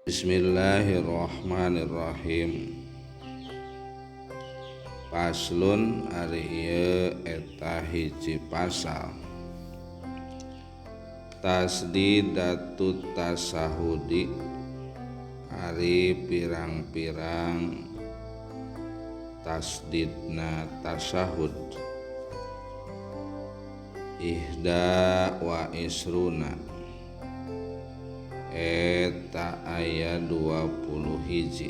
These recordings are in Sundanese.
Bismillahirrahmanirrahim. Paslun ari ieu eta hiji pasal. Tasdidatut tasahudi ari pirang-pirang tasdidna tasahud. Ihda wa isruna eta aya 20 hiji.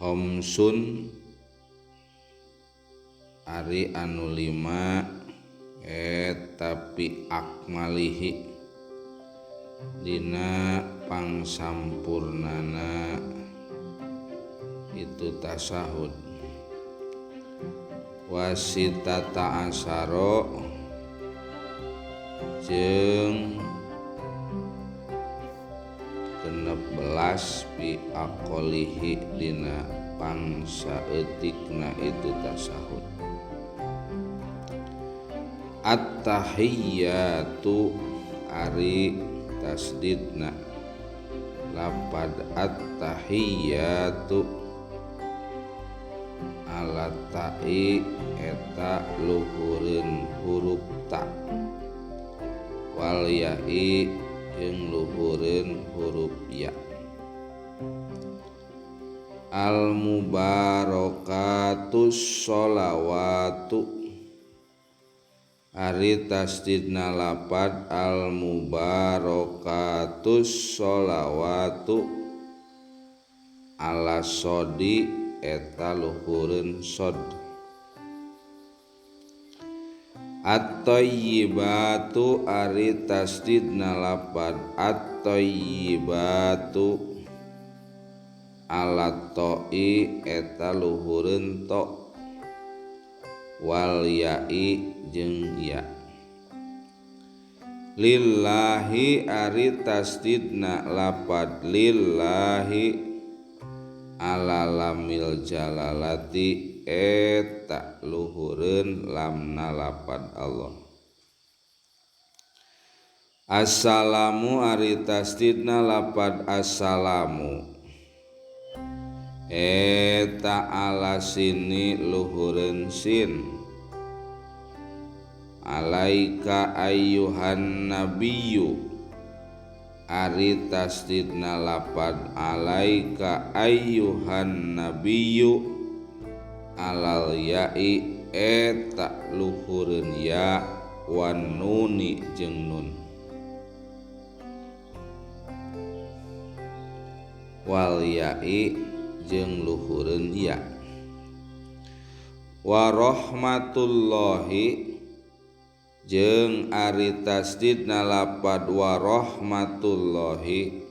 Homsun ari anu 5 eta pi akmalihi dina pangsampurnana itu tasahud. Wasitata asaro jeung 16 pi aqolihi dina pangsaeutikna itu tasahud. At-tahiyyatu ari tasdidna lapad at-tahiyyatu ala ta'i eta luhureun huruf ta wal ya'i jeung luhureun huruf ya. Al mubarakatus sholawatu ari tasdidna lapad al mubarakatus sholawatu ala sodi eta luhureun sod. At-thayyibatu ari tasdidna lapad at-thayyibatu ala to'i eta luhureun to wal ya'i jeung ya. Lillahi ari tasdidna lapad lillahi ala lamil jalalati eta luhureun lamna lapad Allah. Assalamu ari tasdidna lapad assalamu eta ala sini luhureun sin. Alaika ayyuhan nabiyyu ari tasdidna lapad alaika ayyuhan nabiyyu alal ya'i eta luhureun ya wan nuni jeung nun. Wal ya'i jeung luhureun ya. Wa rahmatullahi jeung ari tasdidna lapad wa rahmatullahi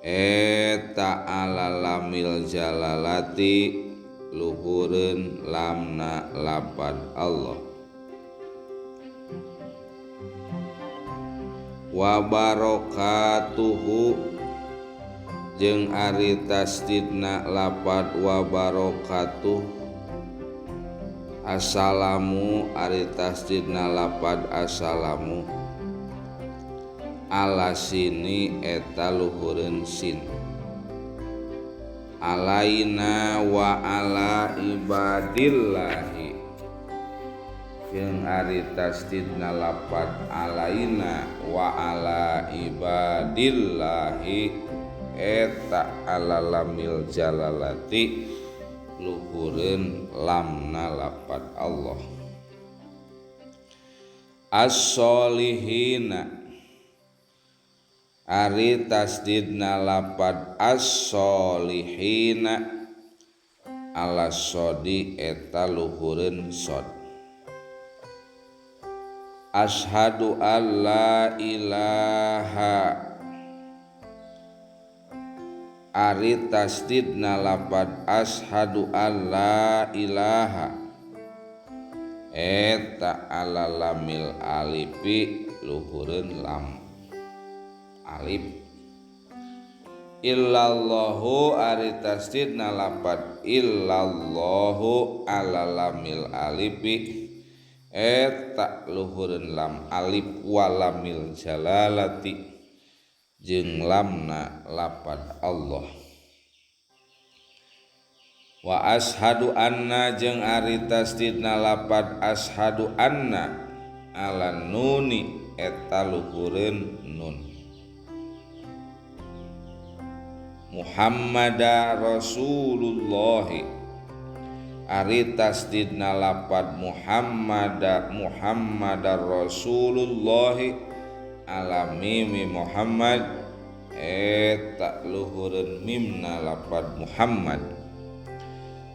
eta ala lamil jalalati luhureun lamna lapad Allah. Wa barakatuhu jeung ari tasdidna lapad wa barakatuh assalamu ari tasdidna lapad assalamu ala sini eta luhureun sin. Alaina wa ala ibadillahi jeung ari tasdidna lapad alaina wa ala ibadillahi eta ala lamil jalalati luhureun lamna lapad Allah. As-solihina ari tasdidna lapad as-solihina ala sodi eta luhureun sod. Asyhadu alla ilaha ari tasdidna lapad asyhadu alla ilaha eta ala lamil alifi luhureun lam alif. Illallahu ari tasdidna lapad illallahu ala lamil alifi eta luhureun lam alif walamil jalalati jeung lamna lapad Allah. Wa ashadu anna jeung ari tasdidna lapad ashadu anna ala nuni eta luhureun nun. Muhammada Rasulullah ari tasdidna lapad Muhammada Rasulullah ala mimi Muhammad eta luhureun mimna lapad Muhammad.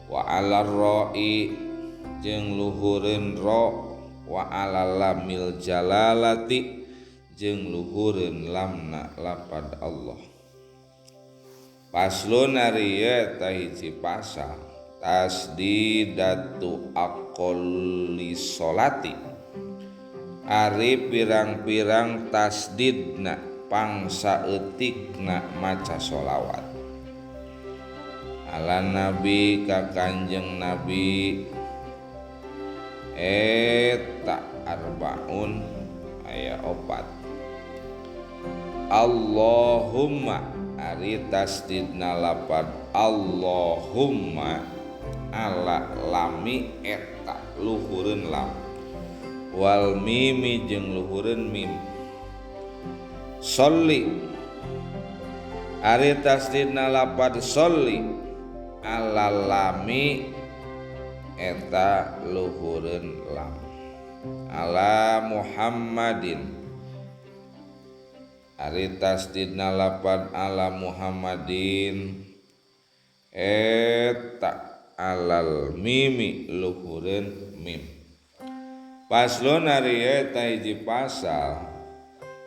Wa ala ra'i jeung luhureun ra wa ala lamil jalalati jeung luhureun lamna lapad Allah. Paslun ari eta hiji pasal tasdidatu aqalli sholati ari pirang-pirang tasdidna pangsa eutikna maca sholawat ala nabi ka Kanjeng Nabi eta arbaun aya 4. Allahumma ari tasdidna lapad Allahumma ala lami eta luhureun lam wal mimi jeung luhureun mim. Sholli ari tasdidna lapad sholli ala lami eta luhureun lam ala Muhammadin ari tasdidna lapad ala Muhammadin eta alal mimi luhureun mim. Paslon ari eta hiji pasal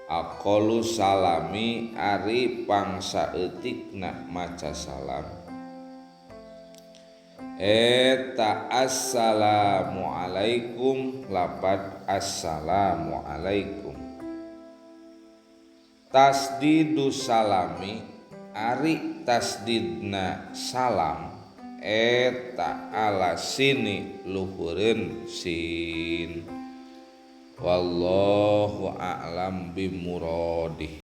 aqalu salami ari pangsa eutikna maca salam eta assalamu alaikum lapad assalamu alaikum. Tasdidu salami ari tasdidna salam eta ala sini luhureun sin. Wallahu a'lam bimuradih.